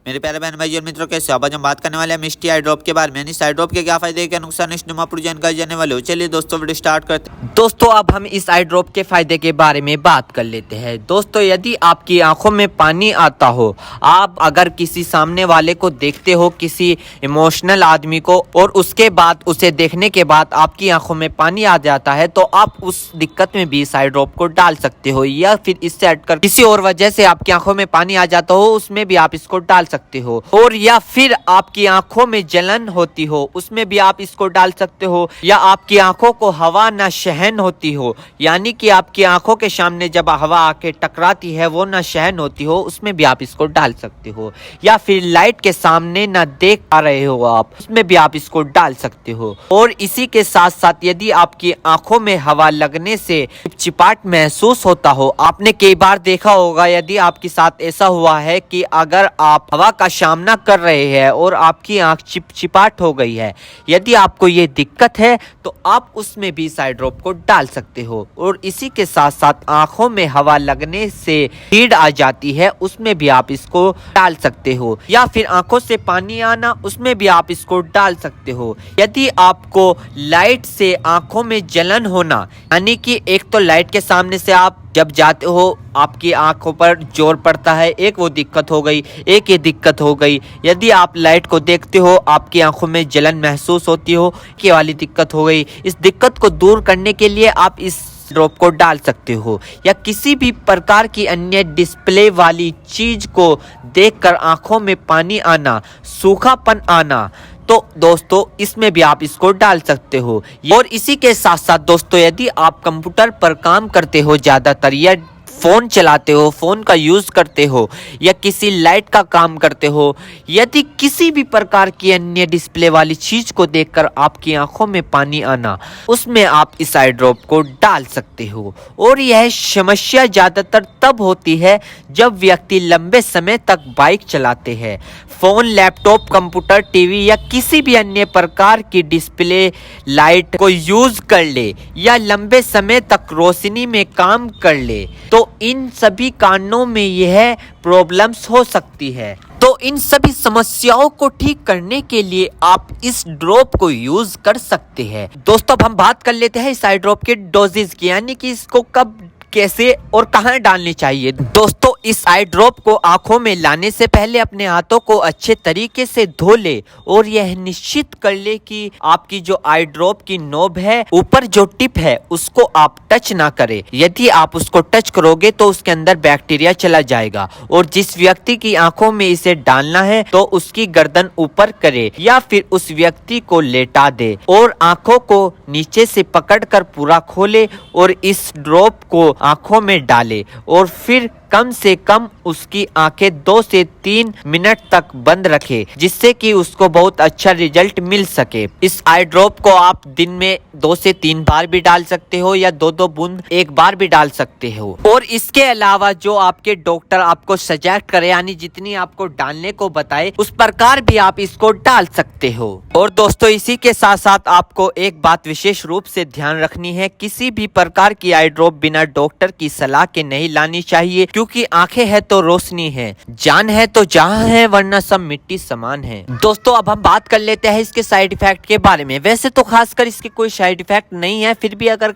मेरे प्यारे बहन भाई और मित्रों, कैसे अब हम बात करने वाले हैं मिष्टी आई ड्रॉप के बारे में। इस आई ड्रॉप के क्या फायदे क्या नुकसान इस पूरी जानकारी जानने वाले हो। चलिए दोस्तों वीडियो स्टार्ट करते हैं। दोस्तों अब हम इस आई ड्रॉप के फायदे के बारे में बात कर लेते हैं। दोस्तों यदि आपकी आंखों में पानी आता हो, आप अगर किसी सामने वाले को देखते हो, किसी इमोशनल आदमी को, और उसके बाद उसे देखने के बाद आपकी आंखों में पानी आ जाता है, तो आप उस दिक्कत में भी इस आई ड्रॉप को डाल सकते हो। या फिर इससे हटकर किसी और वजह से आपकी आंखों में पानी आ जाता हो, उसमें भी आप इसको डाल सकते हो। और या फिर आपकी आंखों में जलन होती हो, उसमें भी आप इसको डाल सकते हो। या आपकी आंखों को हवा न सहन होती हो, यानी कि आपकी आंखों के सामने जब हवा आके टकराती है वो न सहन होती हो, उसमें भी आप इसको डाल सकते हो। या फिर लाइट के सामने न देख पा रहे हो आप, उसमें भी आप इसको डाल सकते हो। और इसी के साथ साथ यदि आपकी आंखों में हवा लगने से चिपचिपाहट महसूस होता हो, आपने कई बार देखा होगा, यदि आपके साथ ऐसा हुआ है कि अगर आप हवा का सामना कर रहे हैं और आपकी आंख चिपचिपाहट हो गई है, यदि आपको ये दिक्कत है तो आप उसमें भी इस आई ड्रॉप को डाल सकते हो। और इसी के साथ साथ आंखों में हवा लगने से हीट आ जाती है, उसमें भी आप इसको डाल सकते हो। या फिर आंखों से पानी आना, उसमें भी आप इसको डाल सकते हो। यदि आपको लाइट से आंखों में जलन होना, यानी कि एक तो लाइट के सामने से आप जब जाते हो आपकी आंखों पर जोर पड़ता है, एक वो दिक्कत हो गई, एक ये दिक्कत हो गई। यदि आप लाइट को देखते हो, आपकी आंखों में जलन महसूस होती हो, ये वाली दिक्कत हो गई। इस दिक्कत को दूर करने के लिए आप इस ड्रॉप को डाल सकते हो। या किसी भी प्रकार की अन्य डिस्प्ले वाली चीज को देखकर आंखों में पानी आना, सूखापन आना, तो दोस्तों इसमें भी आप इसको डाल सकते हो। और इसी के साथ साथ दोस्तों यदि आप कंप्यूटर पर काम करते हो ज्यादातर, या फोन चलाते हो, फोन का यूज करते हो, या किसी लाइट का काम करते हो, यदि किसी भी प्रकार की अन्य डिस्प्ले वाली चीज को देखकर आपकी आंखों में पानी आना, उसमें आप इस आई ड्रॉप को डाल सकते हो। और यह समस्या ज्यादातर तब होती है जब व्यक्ति लंबे समय तक बाइक चलाते हैं, फोन, लैपटॉप, कंप्यूटर, टीवी या किसी भी अन्य प्रकार की डिस्प्ले लाइट को यूज कर ले, या लंबे समय तक रोशनी में काम कर ले, तो इन सभी कारणों में यह प्रॉब्लम्स हो सकती है। तो इन सभी समस्याओं को ठीक करने के लिए आप इस ड्रॉप को यूज कर सकते हैं। दोस्तों अब हम बात कर लेते हैं इस आई ड्रॉप के डोजेज की, यानी कि इसको कब, कैसे और कहां डालनी चाहिए। दोस्तों इस आई ड्रॉप को आंखों में लाने से पहले अपने हाथों को अच्छे तरीके से धो ले और यह निश्चित कर ले कि आपकी जो आई ड्रॉप की नोब है, ऊपर जो टिप है, उसको आप टच ना करें। यदि आप उसको टच करोगे तो उसके अंदर बैक्टीरिया चला जाएगा। और जिस व्यक्ति की आंखों में इसे डालना है तो उसकी गर्दन ऊपर करे या फिर उस व्यक्ति को लेटा दे और आंखों को नीचे से पकड़कर पूरा खोले और इस ड्रॉप को आंखों में डाले और फिर कम से कम उसकी आंखें 2 से 3 मिनट तक बंद रखे, जिससे कि उसको बहुत अच्छा रिजल्ट मिल सके। इस आई ड्रॉप को आप दिन में 2 से 3 बार भी डाल सकते हो, या 2-2 बूंद एक बार भी डाल सकते हो। और इसके अलावा जो आपके डॉक्टर आपको सजेस्ट करे, यानी जितनी आपको डालने को बताए, उस प्रकार भी आप इसको डाल सकते हो। और दोस्तों इसी के साथ साथ आपको एक बात विशेष रूप से ध्यान रखनी है, किसी भी प्रकार की आई ड्रॉप बिना डॉक्टर की सलाह के नहीं लानी चाहिए, क्योंकि आंखें है तो रोशनी है, जान है तो जहां है, वरना सब मिट्टी समान है। दोस्तों अब हम बात कर लेते हैं इसके साइड इफेक्ट के बारे में। वैसे तो खासकर इसके कोई साइड इफेक्ट नहीं है, फिर भी अगर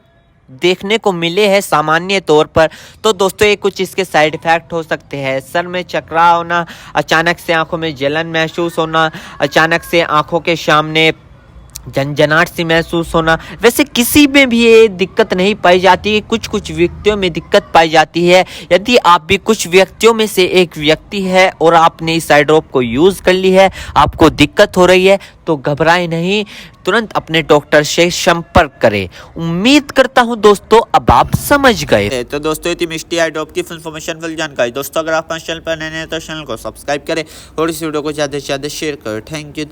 देखने को मिले हैं सामान्य तौर पर, तो दोस्तों ये कुछ इसके साइड इफेक्ट हो सकते हैं। सर में चकरा होना, अचानक से आंखों में जलन महसूस होना, अचानक से आंखों के सामने झंझनाहट सी महसूस होना। वैसे किसी में भी ये दिक्कत नहीं पाई जाती, कुछ कुछ व्यक्तियों में दिक्कत पाई जाती है। यदि आप भी कुछ व्यक्तियों में से एक व्यक्ति है और आपने इस आई ड्रॉप को यूज कर ली है, आपको दिक्कत हो रही है, तो घबराए नहीं, तुरंत अपने डॉक्टर से संपर्क करें। उम्मीद करता हूं दोस्तों अब आप समझ गए। तो दोस्तों ये थी मिष्टी आई ड्रॉप की फुल इन्फॉर्मेशन, फुल जानकारी। दोस्तों अगर आप चैनल पर नए हैं तो चैनल को सब्सक्राइब करें और इस वीडियो को ज्यादा से ज्यादा शेयर करें। Thank you.